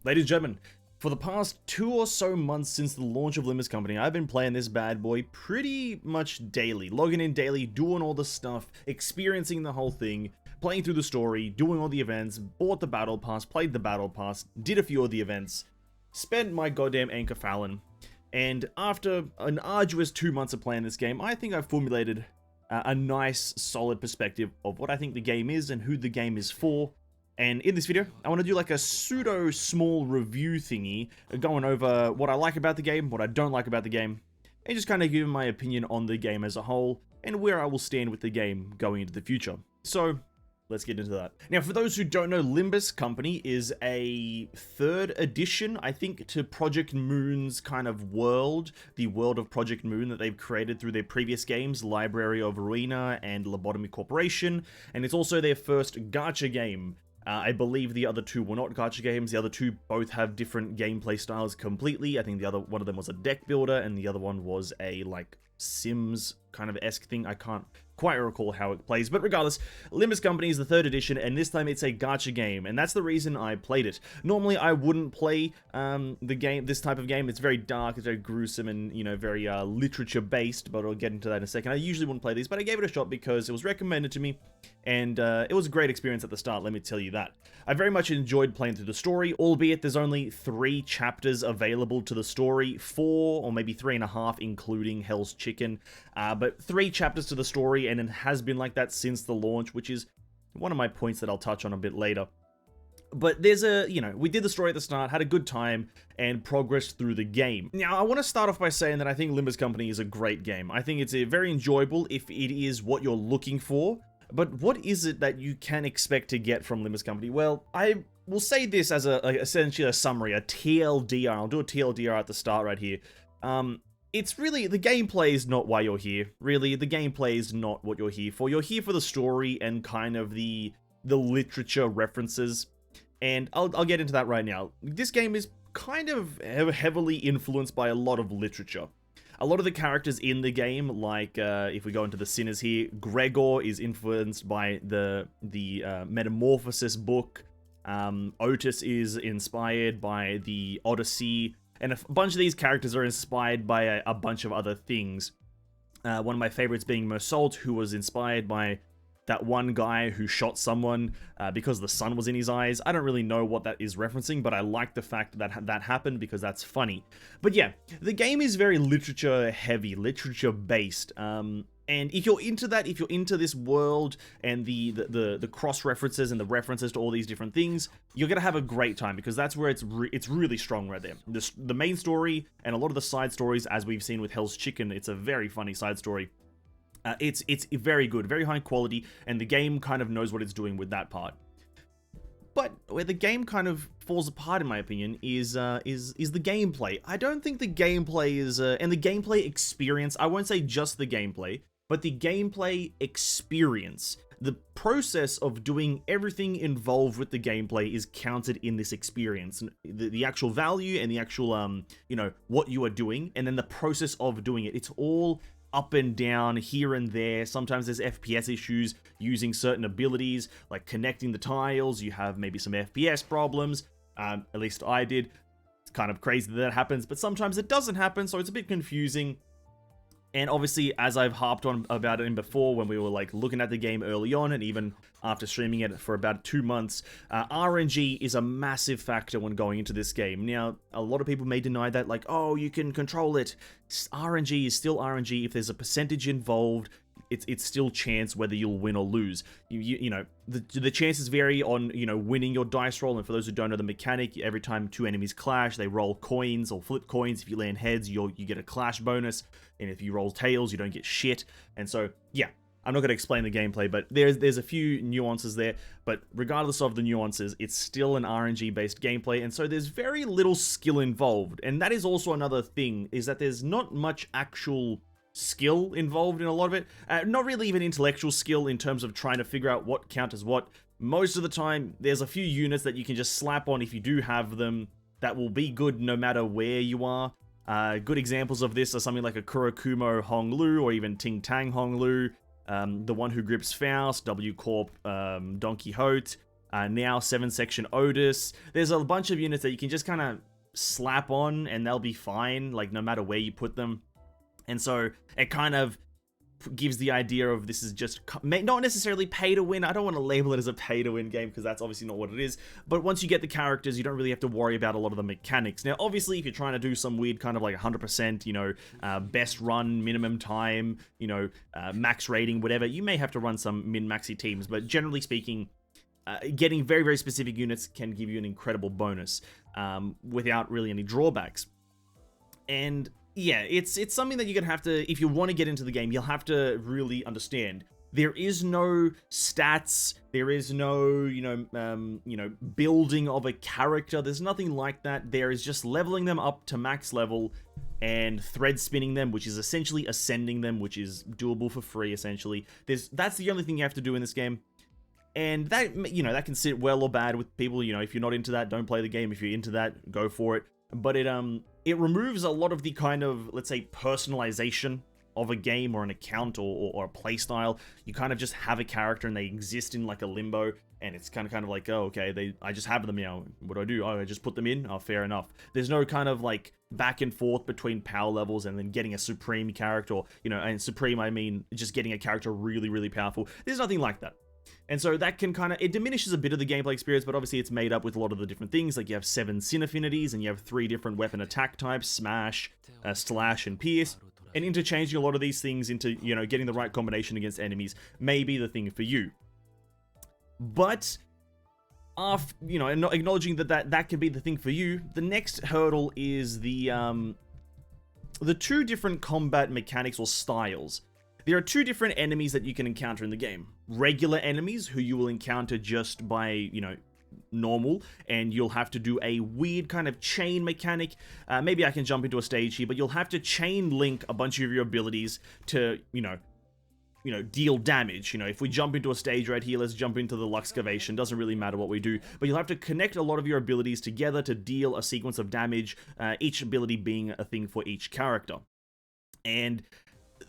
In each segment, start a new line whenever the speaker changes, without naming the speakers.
Ladies and gentlemen, for the past 2 or so months since the launch of Limbus Company, I've been playing this bad boy pretty much daily. Logging in daily, doing all the stuff, experiencing the whole thing, playing through the story, doing all the events, bought the battle pass, played the battle pass, did a few of the events, spent my goddamn anchor Fallon, and after an arduous 2 months of playing this game, I think I've formulated a nice, solid perspective of what I think the game is and who the game is for. And in this video, I want to do like a pseudo small review thingy, going over what I like about the game, what I don't like about the game, and just kind of giving my opinion on the game as a whole, and where I will stand with the game going into the future. So, let's get into that. Now, for those who don't know, Limbus Company is a 3rd edition, I think, to Project Moon's kind of world, the world of Project Moon that they've created through their previous games, Library of Arena and Lobotomy Corporation, and it's also their first gacha game. I believe the other 2 were not gacha games. The other 2 both have different gameplay styles completely. I think the other one of them was a deck builder, and the other one was a, like, Sims kind of esque thing. I can't quite recall how it plays, but regardless, Limbus Company is the 3rd edition, and this time it's a gacha game, and that's the reason I played it. Normally, I wouldn't play this type of game. It's very dark, it's very gruesome, and, you know, very literature-based, but I'll get into that in a second. I usually wouldn't play these, but I gave it a shot because it was recommended to me, and it was a great experience at the start, let me tell you that. I very much enjoyed playing through the story, albeit there's only 3 chapters available to the story, 4 or maybe 3.5 including Hell's Chicken, but 3 chapters to the story, and it has been like that since the launch, which is one of my points that I'll touch on a bit later. But there's we did the story at the start, had a good time, and progressed through the game. Now, I want to start off by saying that I think Limbus Company is a great game. I think it's very enjoyable if it is what you're looking for. But what is it that you can expect to get from Limbus Company? Well, I will say this as essentially a summary, a TLDR. I'll do a TLDR at the start right here. It's really, the gameplay is not why you're here. Really, the gameplay is not what you're here for. You're here for the story and kind of the literature references. And I'll get into that right now. This game is kind of heavily influenced by a lot of literature. A lot of the characters in the game, like if we go into the sinners here, Gregor is influenced by the Metamorphosis book. Otis is inspired by the Odyssey. And a bunch of these characters are inspired by a bunch of other things. One of my favorites being Mersault, who was inspired by that one guy who shot someone because the sun was in his eyes. I don't really know what that is referencing, but I like the fact that that happened because that's funny. But yeah, the game is very literature heavy, literature based. And if you're into that, if you're into this world and the cross references and the references to all these different things, you're gonna have a great time because that's where it's really strong right there. The main story and a lot of the side stories, as we've seen with Hell's Chicken, it's a very funny side story. It's very good, very high quality, and the game kind of knows what it's doing with that part. But where the game kind of falls apart, in my opinion, is the gameplay. I don't think the gameplay is, and the gameplay experience, I won't say just the gameplay, but the gameplay experience. The process of doing everything involved with the gameplay is counted in this experience. The actual value and the actual, what you are doing, and then the process of doing it. It's all up and down, here and there. Sometimes there's FPS issues using certain abilities, like connecting the tiles. You have maybe some FPS problems. At least I did. It's kind of crazy that happens, but sometimes it doesn't happen, so it's a bit confusing. And obviously, as I've harped on about it in before, when we were like looking at the game early on, and even after streaming it for about 2 months, RNG is a massive factor when going into this game. Now, a lot of people may deny that, like, oh, you can control it. RNG is still RNG. If there's a percentage involved, it's still chance whether you'll win or lose. The chances vary on, winning your dice roll. And for those who don't know the mechanic, every time 2 enemies clash, they roll coins or flip coins. If you land heads, you get a clash bonus. And if you roll tails, you don't get shit. And so, yeah, I'm not going to explain the gameplay, but there's a few nuances there. But regardless of the nuances, it's still an RNG-based gameplay. And so there's very little skill involved. And that is also another thing, is that there's not much actual skill involved in a lot of it. Not really even intellectual skill in terms of trying to figure out what count as what. Most of the time, there's a few units that you can just slap on if you do have them that will be good no matter where you are. Good examples of this are something like a Kurokumo Honglu or even Ting Tang Honglu, the one who grips Faust, W Corp Don Quixote, now 7-section Otis. There's a bunch of units that you can just kind of slap on and they'll be fine, like no matter where you put them. And so it kind of gives the idea of this is just not necessarily pay to win. I don't want to label it as a pay to win game because that's obviously not what it is. But once you get the characters, you don't really have to worry about a lot of the mechanics. Now, obviously, if you're trying to do some weird kind of like 100%, you know, best run, minimum time, you know, max rating, whatever, you may have to run some min-maxy teams. But generally speaking, getting very, very specific units can give you an incredible bonus without really any drawbacks. And yeah, it's something that you're gonna have to, if you want to get into the game, you'll have to really understand. There is no stats, there is no, you know, building of a character. There's nothing like that. There is just leveling them up to max level and thread spinning them, which is essentially ascending them, which is doable for free, essentially. That's the only thing you have to do in this game. And that, you know, that can sit well or bad with people. You know, if you're not into that, don't play the game. If you're into that, go for it. But it removes a lot of the kind of, let's say, personalization of a game or an account or a playstyle. You kind of just have a character and they exist in like a limbo, and it's kind of like, oh, okay, I just have them now. What do? Oh, I just put them in? Oh, fair enough. There's no kind of like back and forth between power levels and then getting a supreme character, or, you know, and supreme, I mean, just getting a character really, really powerful. There's nothing like that. And so that can kind of, it diminishes a bit of the gameplay experience, but obviously it's made up with a lot of the different things. Like you have 7 sin affinities, and you have 3 different weapon attack types, smash, slash, and pierce. And interchanging a lot of these things into, you know, getting the right combination against enemies may be the thing for you. But, you know, acknowledging that can be the thing for you, the next hurdle is the 2 different combat mechanics or styles. There are 2 different enemies that you can encounter in the game. Regular enemies, who you will encounter just by, you know, normal, and you'll have to do a weird kind of chain mechanic. Maybe I can jump into a stage here, but you'll have to chain link a bunch of your abilities to, you know, deal damage. You know, if we jump into a stage right here, let's jump into the Luxcavation. Doesn't really matter what we do, but you'll have to connect a lot of your abilities together to deal a sequence of damage, each ability being a thing for each character. And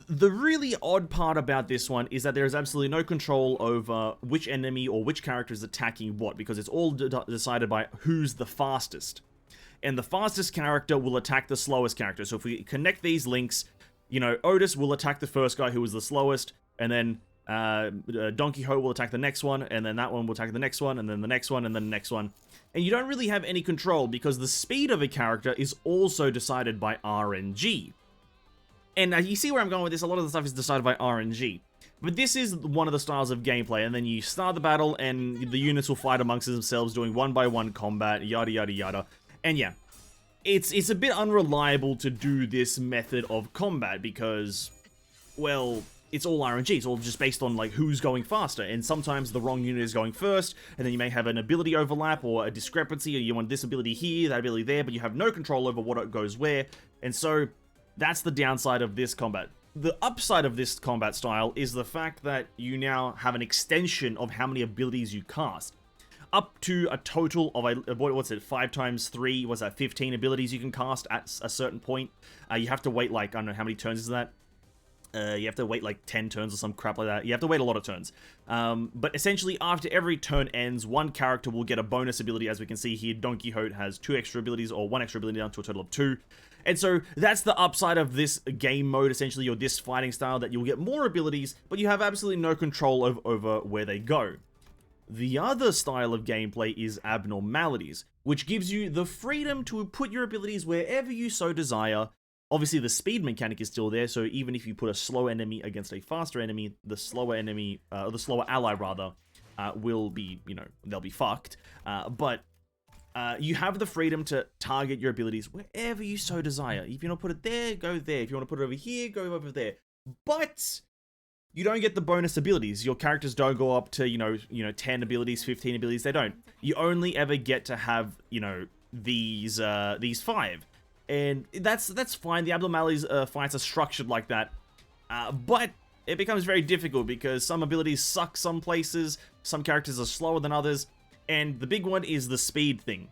the really odd part about this one is that there is absolutely no control over which enemy or which character is attacking what, because it's all decided by who's the fastest. And the fastest character will attack the slowest character. So if we connect these links, you know, Otis will attack the first guy who was the slowest, and then Don Quixote will attack the next one, and then that one will attack the next one, and then the next one, and then the next one. And you don't really have any control because the speed of a character is also decided by RNG. And you see where I'm going with this, a lot of the stuff is decided by RNG. But this is one of the styles of gameplay, and then you start the battle, and the units will fight amongst themselves, doing one-by-one combat, yada yada yada. And yeah, it's a bit unreliable to do this method of combat, because, well, it's all RNG, it's all just based on, like, who's going faster, and sometimes the wrong unit is going first, and then you may have an ability overlap, or a discrepancy, or you want this ability here, that ability there, but you have no control over what goes where, and so that's the downside of this combat. The upside of this combat style is the fact that you now have an extension of how many abilities you cast. Up to a total of, what's it, 5 times 3, what's that, 15 abilities you can cast at a certain point. You have to wait, like, I don't know, how many turns is that? You have to wait like 10 turns or some crap like that. You have to wait a lot of turns. But essentially, after every turn ends, one character will get a bonus ability. As we can see here, Don Quixote has 2 extra abilities, or 1 extra ability down to a total of 2. And so that's the upside of this game mode, essentially, or this fighting style, that you'll get more abilities, but you have absolutely no control over where they go. The other style of gameplay is abnormalities, which gives you the freedom to put your abilities wherever you so desire. Obviously, the speed mechanic is still there, so even if you put a slow enemy against a faster enemy, the slower enemy, the slower ally rather, will be, you know, they'll be fucked. But you have the freedom to target your abilities wherever you so desire. If you want to put it there, go there. If you want to put it over here, go over there. But you don't get the bonus abilities. Your characters don't go up to, you know, 10 abilities, 15 abilities. They don't. You only ever get to have, you know, these 5. And that's fine. The abnormalities fights are structured like that. But it becomes very difficult because some abilities suck some places, some characters are slower than others, and the big one is the speed thing.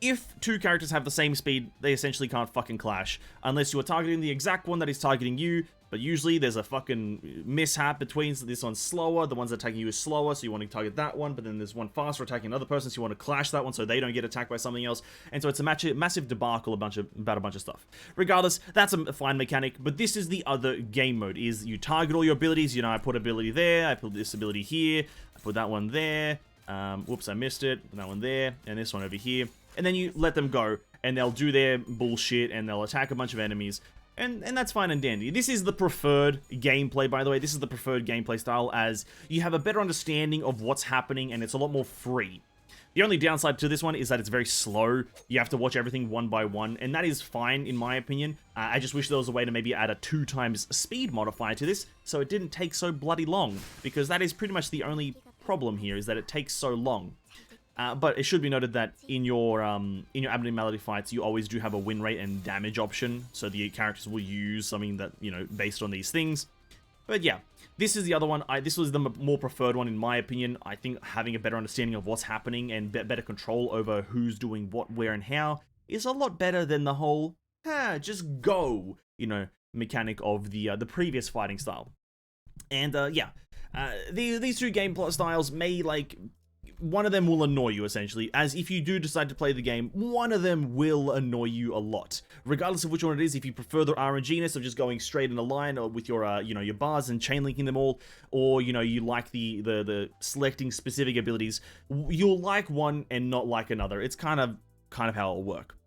if two characters have the same speed, they essentially can't fucking clash, unless you are targeting the exact one that is targeting you, but usually there's a fucking mishap between, so this one's slower, the ones that are attacking you is slower, so you want to target that one, but then there's one faster attacking another person, so you want to clash that one so they don't get attacked by something else, and so it's a massive debacle about a bunch of stuff. Regardless, that's a fine mechanic, but this is the other game mode, is you target all your abilities, you know, I put ability there, I put this ability here, I put that one there, whoops, I missed it, that one there, and this one over here. And then you let them go, and they'll do their bullshit, and they'll attack a bunch of enemies, and that's fine and dandy. This is the preferred gameplay, by the way. This is the preferred gameplay style, as you have a better understanding of what's happening, and it's a lot more free. The only downside to this one is that it's very slow. You have to watch everything one by one, and that is fine, in my opinion. I just wish there was a way to maybe add a 2x speed modifier to this, so it didn't take so bloody long, because that is pretty much the only problem here, is that it takes so long. But it should be noted that in your abnormality fights, you always do have a win rate and damage option, so the characters will use something that, you know, based on these things. But yeah, this is the other one. This was the more preferred one in my opinion. I think having a better understanding of what's happening and better control over who's doing what, where, and how is a lot better than the whole, just go, you know, mechanic of the previous fighting style. And yeah, these two gameplay styles may, like, one of them will annoy you, essentially, as if you do decide to play the game, one of them will annoy you a lot. Regardless of which one it is, if you prefer the RNG-ness of just going straight in a line, or with your, you know, your bars and chain linking them all, or, you know, you like the selecting specific abilities, you'll like one and not like another. It's kind of how it'll work.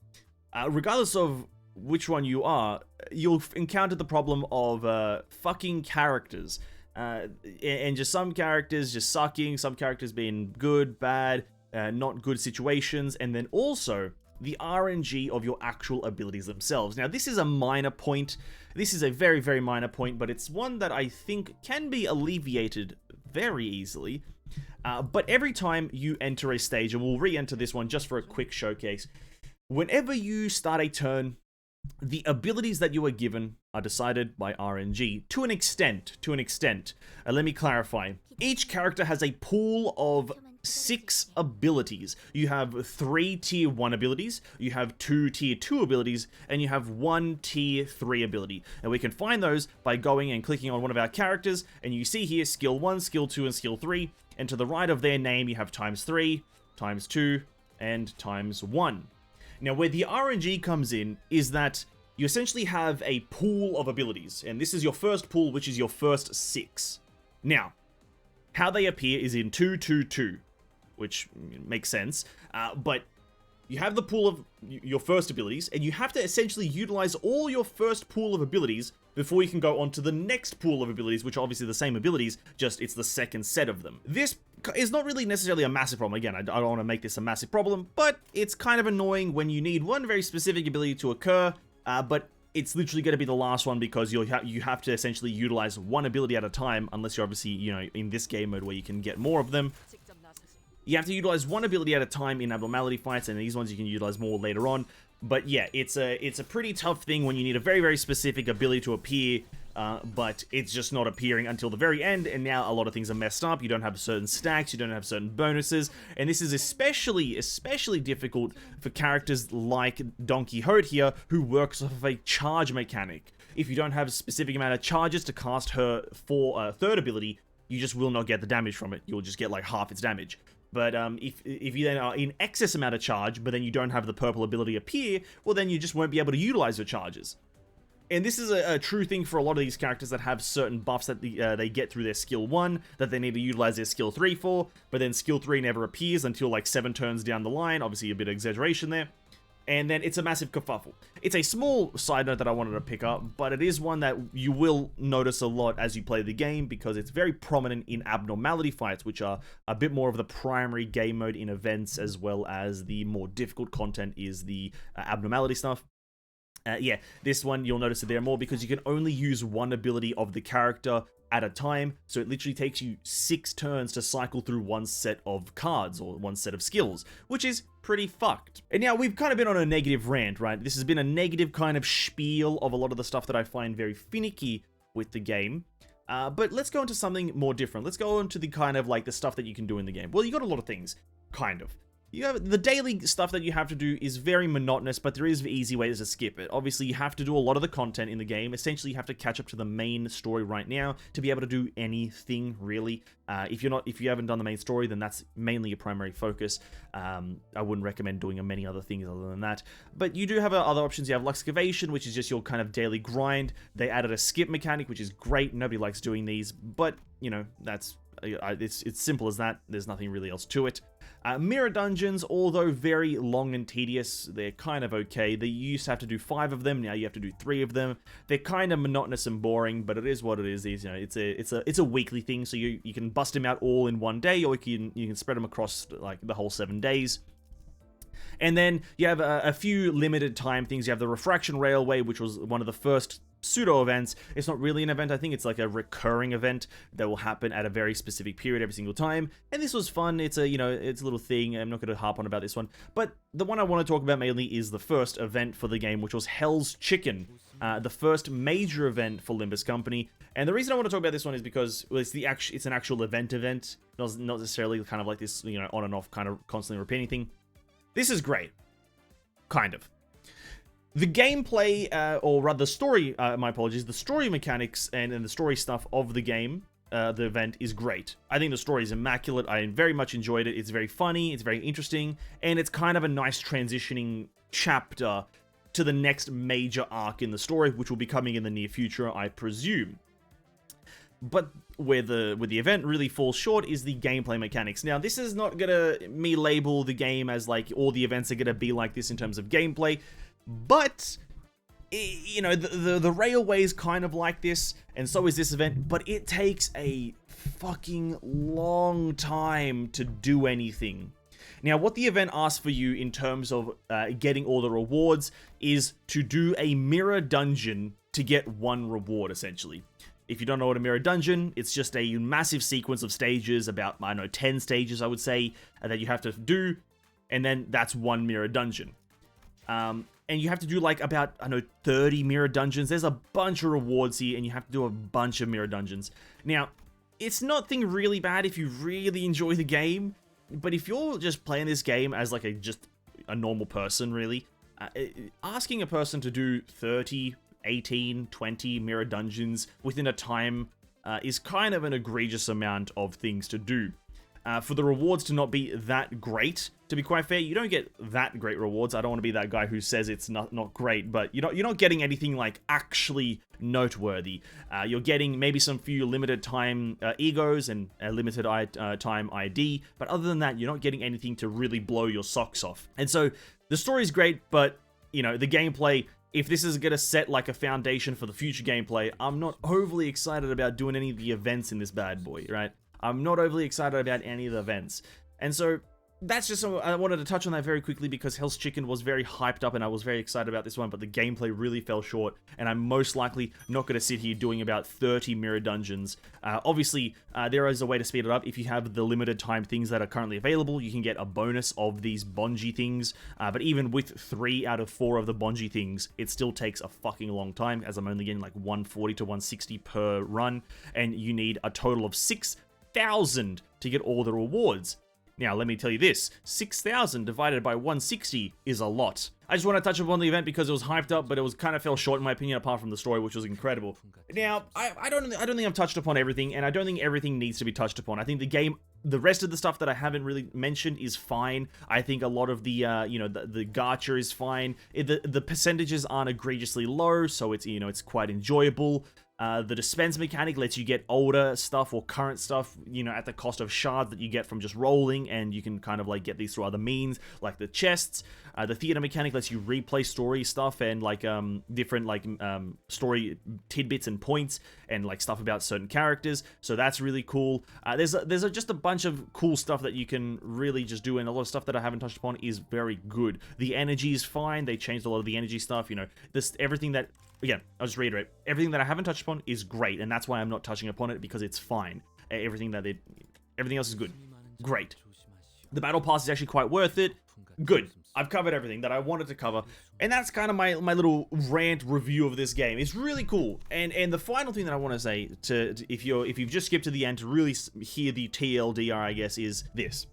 Regardless of which one you are, you'll encounter the problem of fucking characters. And just some characters just sucking, some characters being good, bad, not good situations, and then also the RNG of your actual abilities themselves. Now, this is a minor point. This is a very, very minor point, but it's one that I think can be alleviated very easily. But every time you enter a stage, and we'll re-enter this one just for a quick showcase, whenever you start a turn, the abilities that you are given are decided by RNG to an extent. Let me clarify. Each character has a pool of 6 abilities. You have 3 tier 1 abilities, you have 2 tier 2 abilities, and you have 1 tier 3 ability. And we can find those by going and clicking on one of our characters, and you see here skill 1, skill 2, and skill 3. And to the right of their name, you have ×3, ×2, and ×1. Now, where the RNG comes in is that you essentially have a pool of abilities, and this is your first pool, which is your first 6. Now, how they appear is in 2, 2, 2, which makes sense, but you have the pool of your first abilities, and you have to essentially utilize all your first pool of abilities before you can go on to the next pool of abilities, which are obviously the same abilities, just it's the second set of them. This is not really necessarily a massive problem. Again, I don't want to make this a massive problem, but it's kind of annoying when you need one very specific ability to occur, but it's literally going to be the last one because you have to essentially utilize one ability at a time, unless you're obviously, you know, in this game mode where you can get more of them. You have to utilize one ability at a time in abnormality fights, and these ones you can utilize more later on. But yeah, it's a pretty tough thing when you need a very, very specific ability to appear, but it's just not appearing until the very end, and now a lot of things are messed up. You don't have certain stacks, you don't have certain bonuses, and this is especially difficult for characters like Don Quixote here, who works off of a charge mechanic. If you don't have a specific amount of charges to cast her for third ability, you just will not get the damage from it. You'll just get like half its damage. But if you then are in excess amount of charge, but then you don't have the purple ability appear, well then you just won't be able to utilize your charges. And this is a true thing for a lot of these characters that have certain buffs that they get through their skill 1, that they need to utilize their skill 3 for, but then skill 3 never appears until like 7 turns down the line, obviously a bit of exaggeration there. And then it's a massive kerfuffle. It's a small side note that I wanted to pick up, but it is one that you will notice a lot as you play the game, because it's very prominent in abnormality fights, which are a bit more of the primary game mode in events, as well as the more difficult content is the abnormality stuff. Yeah, this one you'll notice it there more because you can only use one ability of the character at a time, so it literally takes you 6 turns to cycle through one set of cards or one set of skills, which is pretty fucked. And now we've kind of been on a negative rant, right? This has been a negative kind of spiel of a lot of the stuff that I find very finicky with the game. But let's go into something more different. Let's go into the kind of like the stuff that you can do in the game. Well, you got a lot of things, kind of. the daily stuff that you have to do is very monotonous, but there is easy ways to skip it. Obviously, you have to do a lot of the content in the game. Essentially, you have to catch up to the main story right now to be able to do anything really. If you haven't done the main story, then that's mainly your primary focus. I wouldn't recommend doing many other things other than that. But you do have other options. You have Luxcavation, which is just your kind of daily grind. They added a skip mechanic, which is great. Nobody likes doing these, but you know, that's it's simple as that. There's nothing really else to it. Mirror dungeons, although very long and tedious, they're kind of okay. You used to have to do 5 of them, now you have to do 3 of them. They're kind of monotonous and boring, but it is what it is. You know, it's a weekly thing, so you can bust them out all in one day, or you can spread them across like the whole 7 days. And then you have a few limited time things. You have the Refraction Railway, which was one of the first pseudo events. It's not really an event. I think it's like a recurring event that will happen at a very specific period every single time. And this was fun. It's a, you know, it's a little thing. I'm not going to harp on about this one, but the one I want to talk about mainly is the first event for the game, which was Hell's Chicken, the first major event for Limbus Company. And the reason I want to talk about this one is because it's an actual event, not necessarily kind of like this, you know, on and off kind of constantly repeating thing. This is great, kind of. The gameplay, or rather the story, my apologies, the story mechanics and the story stuff of the game, the event, is great. I think the story is immaculate. I very much enjoyed it. It's very funny, it's very interesting, and it's kind of a nice transitioning chapter to the next major arc in the story, which will be coming in the near future, I presume. But where the event really falls short is the gameplay mechanics. Now, this is not gonna me label the game as like all the events are gonna be like this in terms of gameplay. But, you know, the railway is kind of like this, and so is this event, but it takes a fucking long time to do anything. Now, what the event asks for you in terms of getting all the rewards is to do a mirror dungeon to get 1 reward, essentially. If you don't know what a mirror dungeon, it's just a massive sequence of stages, about, I don't know, 10 stages, I would say, that you have to do, and then that's 1 mirror dungeon. And you have to do like about, I don't know, 30 mirror dungeons. There's a bunch of rewards here, and you have to do a bunch of mirror dungeons. Now, it's nothing really bad if you really enjoy the game, but if you're just playing this game as like just a normal person, really, asking a person to do 30, 18, 20 mirror dungeons within a time is kind of an egregious amount of things to do. For the rewards to not be that great, to be quite fair, you don't get that great rewards. I don't want to be that guy who says it's not great, but you're not getting anything like actually noteworthy. You're getting maybe some few limited time egos and a limited time ID, but other than that, you're not getting anything to really blow your socks off. And so the story's great, but you know, the gameplay, if this is going to set like a foundation for the future gameplay, I'm not overly excited about doing any of the events in this bad boy, right? I'm not overly excited about any of the events. And so that's just, I wanted to touch on that very quickly because Hell's Chicken was very hyped up and I was very excited about this one, but the gameplay really fell short, and I'm most likely not going to sit here doing about 30 mirror dungeons. Obviously, there is a way to speed it up. If you have the limited time things that are currently available, you can get a bonus of these bungee things, but even with 3 out of 4 of the bungee things, it still takes a fucking long time, as I'm only getting like 140 to 160 per run, and you need a total of 6,000 to get all the rewards. Now, let me tell you this, 6,000 divided by 160 is a lot. I just want to touch upon the event because it was hyped up, but it was kind of fell short in my opinion, apart from the story, which was incredible. Now, I don't think I've touched upon everything, and I don't think everything needs to be touched upon. I think the game, the rest of the stuff that I haven't really mentioned is fine. I think a lot of the, you know, the gacha is fine. The percentages aren't egregiously low, so it's, you know, it's quite enjoyable. The dispense mechanic lets you get older stuff or current stuff, you know, at the cost of shards that you get from just rolling, and you can kind of like get these through other means, like the chests. The theater mechanic lets you replay story stuff and like different like story tidbits and points and like stuff about certain characters, so that's really cool. There's just a bunch of cool stuff that you can really just do, and a lot of stuff that I haven't touched upon is very good. The energy is fine. They changed a lot of the energy stuff, you know, everything that, again, I'll just reiterate, everything that I haven't touched upon is great, and that's why I'm not touching upon it, because it's fine. Everything else is good. Great. The battle pass is actually quite worth it. Good. I've covered everything that I wanted to cover, and that's kind of my little rant review of this game. It's really cool. And the final thing that I want to say, if you've just skipped to the end to really hear the TLDR, I guess, is this.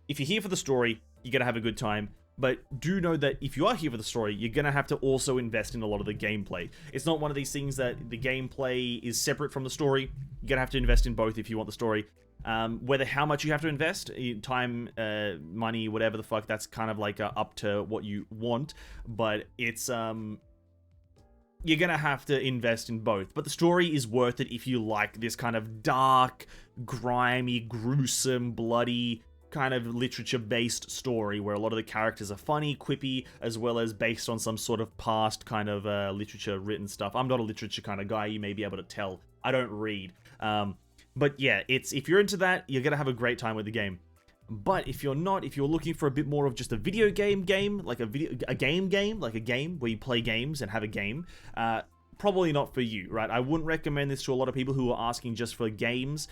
if you're here for the story, you're gonna have a good time. But do know that if you are here for the story, you're gonna have to also invest in a lot of the gameplay. It's not one of these things that the gameplay is separate from the story. You're gonna have to invest in both if you want the story. Whether how much you have to invest, time, money, whatever the fuck, that's kind of like up to what you want. But it's you're gonna have to invest in both. But the story is worth it if you like this kind of dark, grimy, gruesome, bloody, kind of literature-based story where a lot of the characters are funny, quippy, as well as based on some sort of past kind of literature-written stuff. I'm not a literature kind of guy, you may be able to tell. I don't read. But yeah, if you're into that, you're gonna have a great time with the game. But if you're not, if you're looking for a bit more of just a video game, like a game, like a game where you play games and have a game, probably not for you, right? I wouldn't recommend this to a lot of people who are asking just for games.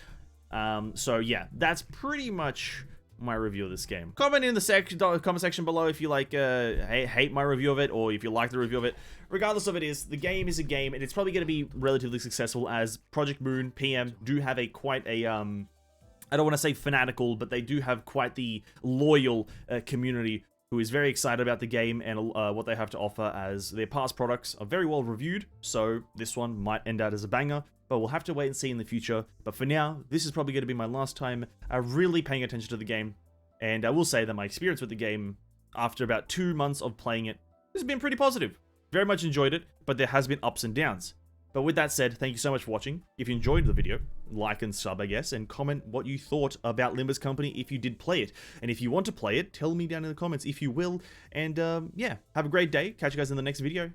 So yeah, that's pretty much my review of this game. Comment in the comment section below if you like hate my review of it, or if you like the review of it. Regardless of it is, the game is a game, and it's probably going to be relatively successful, as Project Moon PM do have quite a I don't want to say fanatical, but they do have quite the loyal community who is very excited about the game and what they have to offer, as their past products are very well reviewed. So this one might end out as a banger, but we'll have to wait and see in the future. But for now, this is probably going to be my last time really paying attention to the game. And I will say that my experience with the game, after about 2 months of playing it, has been pretty positive. Very much enjoyed it, but there has been ups and downs. But with that said, thank you so much for watching. If you enjoyed the video, like and sub, I guess, and comment what you thought about Limbus Company if you did play it. And if you want to play it, tell me down in the comments if you will. And yeah, have a great day. Catch you guys in the next video.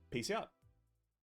Peace out.